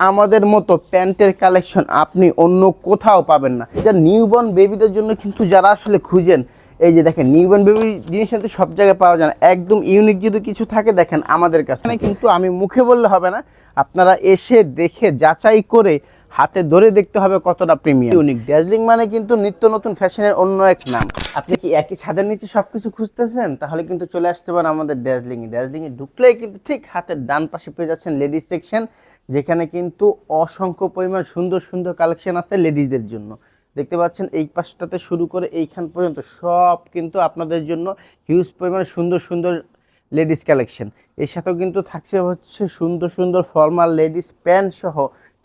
আমাদের মতো প্যান্টের কালেকশন আপনি অন্য কোথাও পাবেন না। এটা নিউবর্ন বেবিদের জন্য কিন্তু যারা আসলে খুঁজেন, এই যে দেখেন নিউবর্ন বেবি জিনিস কিন্তু সব জায়গায় পাওয়া যায় না। একদম ইউনিক যদি কিছু থাকে দেখেন আমাদের কাছে কিন্তু আমি মুখে বললে হবে না, আপনারা এসে দেখে যাচাই করে হাতে ধরে দেখতে হবে কতটা প্রিমিয়াম ইউনিক। ড্যাজলিং মানে কিন্তু নিত্য নতুন ফ্যাশনের অন্য এক নাম। আপনি কি একই ছাদের নিচে সবকিছু খুঁজতেছেন, তাহলে কিন্তু চলে আসতে পারেন আমাদের ড্যাজলিংয়ে ঢুকলেই কিন্তু ঠিক হাতের ডান পাশে পেয়ে যাচ্ছেন লেডিস সেকশন, যেখানে কিন্তু অসংখ্য পরিমাণ সুন্দর সুন্দর কালেকশন আছে লেডিসদের জন্য। দেখতে পাচ্ছেন এই পাশটাতে শুরু করে এইখান পর্যন্ত সব কিন্তু আপনাদের জন্য হিউজ পরিমাণে সুন্দর সুন্দর লেডিস কালেকশন। এর সাথেও কিন্তু থাকছে হচ্ছে সুন্দর সুন্দর ফর্মাল লেডিস প্যান্ট সহ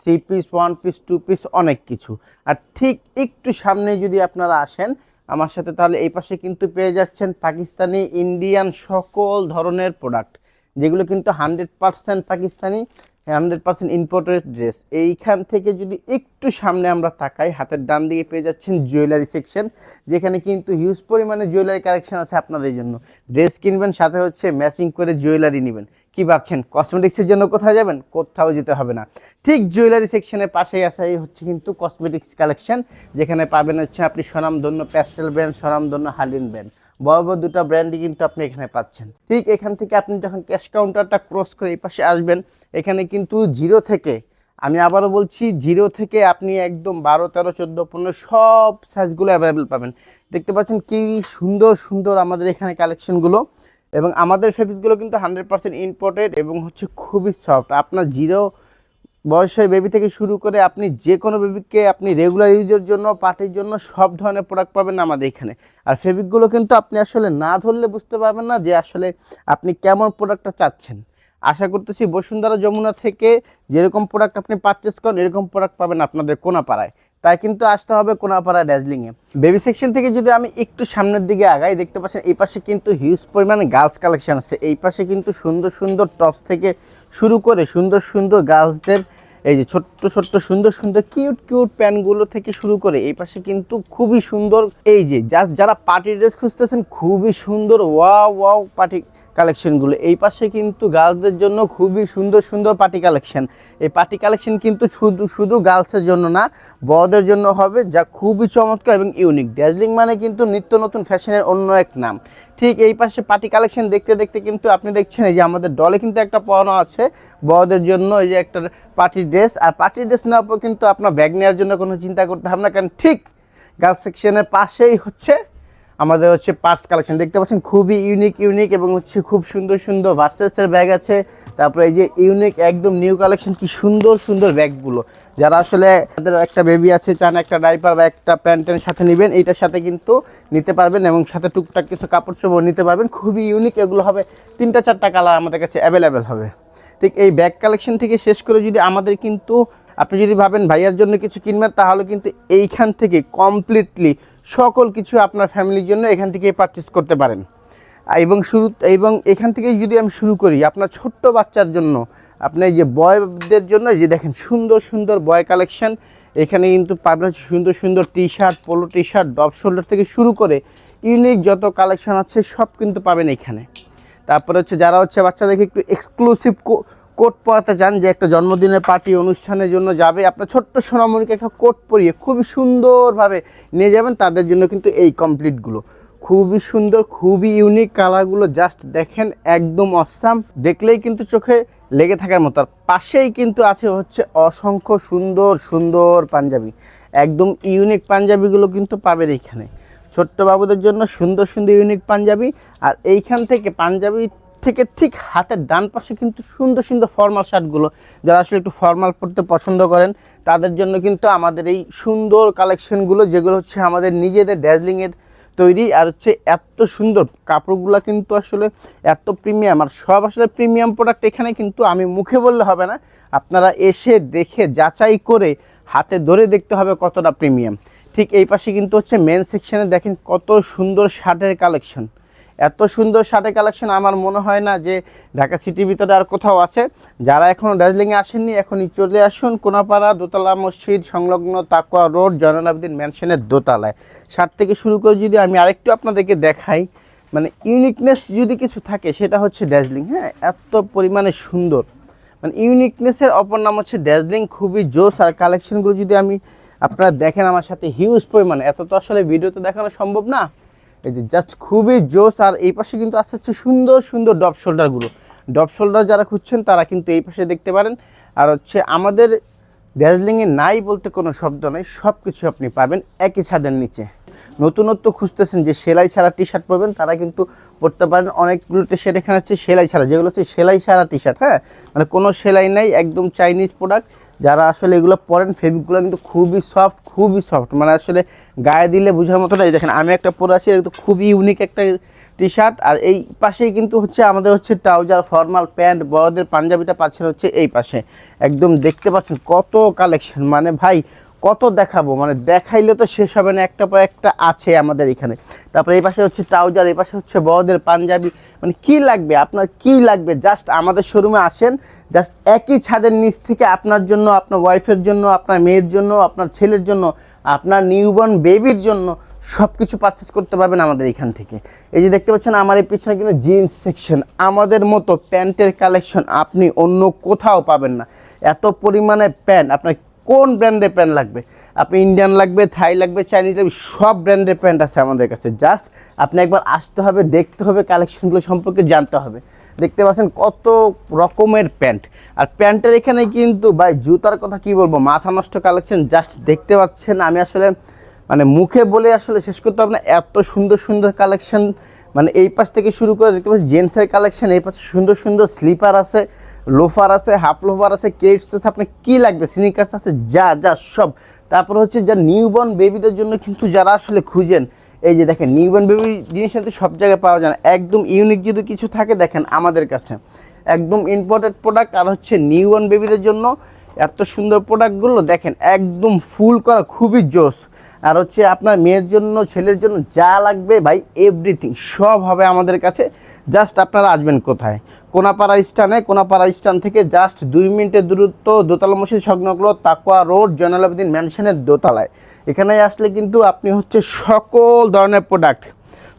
3 পিস 1 পিস 2 পিস অনেক কিছু। আর ঠিক একটু সামনে যদি আপনারা আসেন আমার সাথে, তাহলে এই পাশে কিন্তু পেয়ে যাচ্ছেন পাকিস্তানি ইন্ডিয়ান সকল ধরনের প্রোডাক্ট, যেগুলো কিন্তু 100% পাকিস্তানি, 100% ইম্পোর্টেড ড্রেস। এইখান থেকে যদি একটু সামনে আমরা তাকাই, হাতের ডান দিকে পেয়ে যাচ্ছেন জুয়েলারি সেকশন, যেখানে কিন্তু হিউজ পরিমাণে জুয়েলারি কালেকশন আছে আপনাদের জন্য। ড্রেস কিনবেন, সাথে হচ্ছে ম্যাচিং করে জুয়েলারি নেবেন। কি ভাবছেন কসমেটিক্সের জন্য কোথায় যাবেন? কোথাও যেতে হবে না, ঠিক জুয়েলারি সেকশনের পাশেই আছে এই হচ্ছে কিন্তু কসমেটিক্স কালেকশন, যেখানে পাবেন হচ্ছে আপনি স্বনামধন্য প্যাস্টেল ব্র্যান্ড, স্বনামধন্য হালিন ব্র্যান্ড, বড় বড় দুটো ব্র্যান্ডই কিন্তু আপনি এখানে পাচ্ছেন। ঠিক এখান থেকে আপনি যখন ক্যাশ কাউন্টারটা ক্রস করে এই পাশে আসবেন, এখানে কিন্তু জিরো থেকে, আমি আবারও বলছি, জিরো থেকে আপনি একদম 12, 13, 14, 15 সব সাইজগুলো অ্যাভেলেবেল পাবেন। দেখতে পাচ্ছেন কি সুন্দর সুন্দর আমাদের এখানে কালেকশনগুলো, এবং আমাদের ফেব্রিকগুলো কিন্তু 100% ইম্পোর্টেড এবং হচ্ছে খুবই সফট। আপনার জিরো বয়সের বেবি থেকে শুরু করে আপনি যে কোনো বেবিকে আপনি রেগুলার ইউজের জন্য, পার্টির জন্য সব ধরনের প্রোডাক্ট পাবেন আমাদের এখানে। আর ফেব্রিকগুলো কিন্তু আপনি আসলে না ধরলে বুঝতে পারবেন না যে আসলে আপনি কেমন প্রোডাক্টটা চাচ্ছেন। আশা করতেছি বসুন্ধরা যমুনা থেকে যেরকম প্রোডাক্ট আপনি পারচেস করেন এরকম প্রোডাক্ট পাবেন আপনাদের কোনাপাড়ায়। তাই কিন্তু আসতে হবে কোনাপাড়া ড্যাজলিংয়ে। বেবি সেকশন থেকে যদি আমি একটু সামনের দিকে আগাই, দেখতে পাচ্ছেন এই পাশে কিন্তু হিউজ পরিমাণে গার্লস কালেকশন আছে। এই পাশে কিন্তু সুন্দর সুন্দর টপস থেকে শুরু করে সুন্দর সুন্দর গার্লসদের এই যে ছোট্ট ছোট্ট সুন্দর সুন্দর কিউট কিউট প্যান্টগুলো থেকে শুরু করে এই পাশে কিন্তু খুবই সুন্দর, এই যে যারা পার্টি ড্রেস খুঁজতেছেন খুবই সুন্দর ওয়াও ওয়াও পার্টি কালেকশনগুলো। এই পাশে কিন্তু গার্লসদের জন্য খুবই সুন্দর সুন্দর পার্টি কালেকশন। এই পার্টি কালেকশন কিন্তু শুধু শুধু গার্লসের জন্য না, বড়দের জন্য হবে, যা খুবই চমৎকার এবং ইউনিক। ড্যাজলিং মানে কিন্তু নিত্য নতুন ফ্যাশনের অন্য এক নাম। ঠিক এই পাশে পার্টি কালেকশন দেখতে দেখতে কিন্তু আপনি দেখছেন এই যে আমাদের ডলে কিন্তু একটা পরানো আছে বড়দের জন্য, এই যে একটা পার্টি ড্রেস। আর পার্টি ড্রেস নেওয়ার পর কিন্তু আপনার ব্যাগ নেওয়ার জন্য কোনো চিন্তা করতে হবে না, কারণ ঠিক গার্লস সেকশনের পাশেই হচ্ছে আমাদের হচ্ছে পার্স কালেকশন। দেখতে পাচ্ছেন খুবই ইউনিক এবং হচ্ছে খুব সুন্দর সুন্দর ভার্সেসের ব্যাগ আছে। তারপরে এই যে ইউনিক একদম নিউ কালেকশন, কি সুন্দর সুন্দর ব্যাগগুলো। যারা আসলে তাদের একটা বেবি আছে, চান একটা ডাইপার বা একটা প্যান্টের সাথে নেবেন, এইটার সাথে কিন্তু নিতে পারবেন এবং সাথে টুকটাক কিছু কাপড় চোপড় নিতে পারবেন। খুবই ইউনিক এগুলো হবে, 3-4টা কালার আমাদের কাছে অ্যাভেলেবেল হবে। ঠিক এই ব্যাগ কালেকশন থেকে শেষ করে যদি আমাদের কিন্তু আপনি যদি ভাবেন ভাইয়ার জন্য কিছু কিনবেন, তাহলে কিন্তু এইখান থেকে কমপ্লিটলি সকল কিছু আপনার ফ্যামিলির জন্য এখান থেকে পারচেস করতে পারেন। এবং এখান থেকে যদি আমি শুরু করি আপনার ছোট্ট বাচ্চার জন্য, আপনার এই যে বয়দের জন্য, যে দেখেন সুন্দর সুন্দর বয় কালেকশন এখানে কিন্তু পাবেন। সুন্দর সুন্দর T shirt, polo T shirt, depth shoulder থেকে শুরু করে ইউনিক যত কালেকশন আছে সব কিন্তু পাবেন এখানে। তারপরে হচ্ছে যারা হচ্ছে বাচ্চাদেরকে একটু এক্সক্লুসিভ কোট পরাতে চান, যে একটা জন্মদিনের পার্টি অনুষ্ঠানের জন্য যাবে, আপনার ছোট্ট সোনামণিকে একটা কোট পরিয়ে খুবই সুন্দরভাবে নিয়ে যাবেন, তাদের জন্য কিন্তু এই কমপ্লিটগুলো খুবই সুন্দর, খুবই ইউনিক। কালারগুলো জাস্ট দেখেন একদম অসাম, দেখলেই কিন্তু চোখে লেগে থাকার মতো। আর পাশেই কিন্তু আছে হচ্ছে অসংখ্য সুন্দর সুন্দর পাঞ্জাবি, একদম ইউনিক পাঞ্জাবিগুলো কিন্তু পাবেন এইখানে ছোট্ট বাবুদের জন্য সুন্দর সুন্দর ইউনিক পাঞ্জাবি। আর এইখান থেকে পাঞ্জাবি থেকে ঠিক হাতের ডান পাশে কিন্তু সুন্দর সুন্দর ফর্মাল শার্টগুলো, যারা আসলে একটু ফর্মাল পরতে পছন্দ করেন তাদের জন্য কিন্তু আমাদের এই সুন্দর কালেকশনগুলো, যেগুলো হচ্ছে আমাদের নিজেদের ড্যাজলিংয়ের তৈরি। আর হচ্ছে এত সুন্দর কাপড়গুলো কিন্তু আসলে এত প্রিমিয়াম, আর সব আসলে প্রিমিয়াম প্রোডাক্ট এখানে কিন্তু আমি মুখে বললে হবে না, আপনারা এসে দেখে যাচাই করে হাতে ধরে দেখতে হবে কতটা প্রিমিয়াম। ঠিক এই পাশে কিন্তু হচ্ছে মেন সেকশনে দেখেন কত সুন্দর শার্টের কালেকশন। এত সুন্দর শার্টের কালেকশন আমার মনে হয় না যে ঢাকা সিটির ভিতরে আর কোথাও আছে। যারা এখনও দার্জিলিংয়ে আসেননি এখনই চলে আসুন কোনাপাড়া দোতলা মসজিদ সংলগ্ন তাকওয়া রোড জয়নুল আবেদিন ম্যানশনের দোতলায়। শার্ট থেকে শুরু করে যদি আমি আরেকটু আপনাদেরকে দেখাই, মানে ইউনিকনেস যদি কিছু থাকে সেটা হচ্ছে দার্জিলিং। হ্যাঁ, এত পরিমাণে সুন্দর, মানে ইউনিকনেসের অপর নাম হচ্ছে ড্যাজলিং, খুবই জোস। আর কালেকশনগুলো যদি আমি আপনারা দেখেন আমার সাথে হিউজ পরিমাণে, এত তো আসলে ভিডিওতে দেখানো সম্ভব না। এই যে জাস্ট খুবই জোস। আর এই পাশে কিন্তু আসছে হচ্ছে সুন্দর সুন্দর ডপ শোল্ডারগুলো। ডপ শোল্ডার যারা খুঁজছেন তারা কিন্তু এই পাশে দেখতে পারেন। আর হচ্ছে আমাদের ড্যাজলিংয়ে নাই বলতে কোনো শব্দ নেই, সব কিছু আপনি পাবেন একই ছাদের নিচে। নতুনত্ব খুঁজতেছেন যে সেলাই ছাড়া টি শার্ট পরবেন, তারা কিন্তু পরতে পারেন। অনেকগুলো টি শার্ট এখানে হচ্ছে সেলাই ছাড়া, যেগুলো হচ্ছে সেলাই ছাড়া টি শার্ট, হ্যাঁ, মানে কোনো সেলাই নাই, একদম চাইনিজ প্রোডাক্ট। যারা আসলে এগুলো পরেন ফেব্রিকগুলো কিন্তু খুবই সফট, মানে আসলে গায়ে দিলে বোঝার মতো না। দেখেন আমি একটা পরে আছি, এটা খুবই ইউনিক একটা টি শার্ট। আর এই পাশেই কিন্তু হচ্ছে আমাদের হচ্ছে ট্রাউজার, ফর্মাল প্যান্ট, বড়দের পাঞ্জাবিটা পাচ্ছেন হচ্ছে এই পাশে। একদম দেখতে পাচ্ছেন কত কালেকশন, মানে ভাই কত দেখাবো, মানে দেখাইলে তো শেষ হবে না, একটা পর একটা আছে আমাদের এখানে। তারপরে এই পাশে হচ্ছে ট্রাউজার, এই পাশে হচ্ছে বড়দের পাঞ্জাবি, মানে কি লাগবে আপনার, কি লাগবে জাস্ট আমাদের শোরুমে আসেন। জাস্ট একই ছাদের নিচ থেকে আপনার জন্য, আপনার ওয়াইফের জন্য, আপনার মেয়ের জন্য, আপনার ছেলের জন্য, আপনার নিউবর্ন বেবির জন্য সব কিছু পারচেস করতে পারবেন আমাদের এখান থেকে। এই যে দেখতে পাচ্ছেন আমার এই পিছনে কিন্তু জিন্স সেকশন, আমাদের মতো প্যান্টের কালেকশন আপনি অন্য কোথাও পাবেন না। এত পরিমাণে প্যান্ট, আপনার কোন ব্র্যান্ডের প্যান্ট লাগবে, আপনি ইন্ডিয়ান লাগবে, থাই লাগবে, চাইনিজ লাগবে, সব ব্র্যান্ডের প্যান্ট আছে আমাদের কাছে। জাস্ট আপনি একবার আসতে হবে, দেখতে হবে, কালেকশনগুলো সম্পর্কে জানতে হবে। দেখতে পাচ্ছেন কত রকমের প্যান্ট। আর প্যান্টের এখানে কিন্তু ভাই জুতার কথা কি বলবো, মাথা নষ্ট কালেকশন। জাস্ট দেখতে পাচ্ছেন, আমি আসলে মানে মুখে বলে আসলে শেষ করতে হবে না, এত সুন্দর সুন্দর কালেকশন। মানে এই পাশ থেকে শুরু করে দেখতে পাচ্ছি জেন্টসের কালেকশন, এই পাশে সুন্দর সুন্দর স্লিপার আছে, লোফার আছে, হাফ লোফার আছে, কেটস আছে, আপনার কী লাগবে, স্নিকার্স আছে, যা যা সব। তারপর হচ্ছে যা নিউবর্ন বেবিদের জন্য কিন্তু যারা আসলে খুঁজেন, এই যে দেখেন নিউবর্ন বেবি জিনিস কিন্তু সব জায়গায় পাওয়া যায় না। একদম ইউনিক যদি কিছু থাকে দেখেন আমাদের কাছে, একদম ইম্পোর্টেড প্রোডাক্ট। আর হচ্ছে নিউবর্ন বেবিদের জন্য এত সুন্দর প্রোডাক্টগুলো দেখেন, একদম ফুল করা, খুবই জোস। আর হচ্ছে আপনার মেয়ের জন্য, ছেলের জন্য যা লাগবে ভাই এভরিথিং সব হবে আমাদের কাছে। জাস্ট আপনারা আসবেন কোথায়, কোনাপাড়া স্টানে, কোনাপাড়া স্টান থেকে জাস্ট 2 মিনিটের দূরত্ব, দোতলা মসজিদ সংলগ্ন তাকওয়া রোড, জয়নুল আবেদিন ম্যানশনের দোতলায়। এখানে আসলে কিন্তু আপনি হচ্ছে সকল ধরনের প্রোডাক্ট,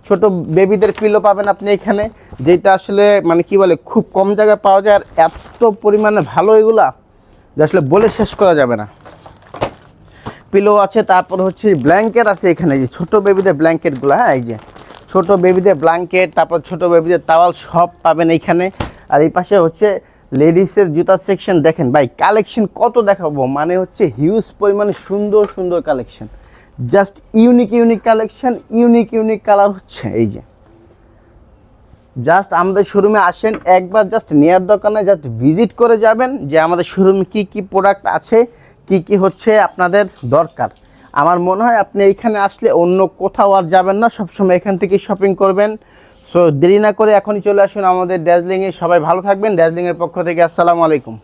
ছোট বেবিদের পিলো পাবেন আপনি এখানে, যেটা আসলে মানে কি বলে খুব কম জায়গায় পাওয়া যায়। আর এত পরিমাণে ভালো এগুলা যে আসলে বলে শেষ করা যাবে না। পিলো আছে, তারপর হচ্ছে ব্ল্যাঙ্কেট আছে এখানে, যে ছোটো বেবিদের ব্ল্যাঙ্কেটগুলো, হ্যাঁ, এই যে ছোটো বেবিদের ব্ল্যাঙ্কেট, তারপর ছোটো বেবিদের তাওয়াল সব পাবেন এইখানে। আর এই পাশে হচ্ছে লেডিসের জুতার সেকশন। দেখেন ভাই কালেকশন কত দেখাবো, মানে হচ্ছে হিউজ পরিমাণে সুন্দর সুন্দর collection, just unique collection, unique colour হচ্ছে। এই যে জাস্ট আমাদের শোরুমে আসেন একবার, জাস্ট নেয়ার দোকানে জাস্ট ভিজিট করে যাবেন যে আমাদের শোরুমে কী প্রোডাক্ট আছে, কি হচ্ছে আপনাদের দরকার। আমার মনে হয় আপনি এইখানে আসলে অন্য কোথাও আর যাবেন না, সবসময় এখান থেকে শপিং করবেন। সো দেরি না করে এখনই চলে আসুন আমাদের ড্যাজলিংয়ে। সবাই ভালো থাকবেন। ড্যাজলিংয়ের পক্ষ থেকে আসসালামু আলাইকুম।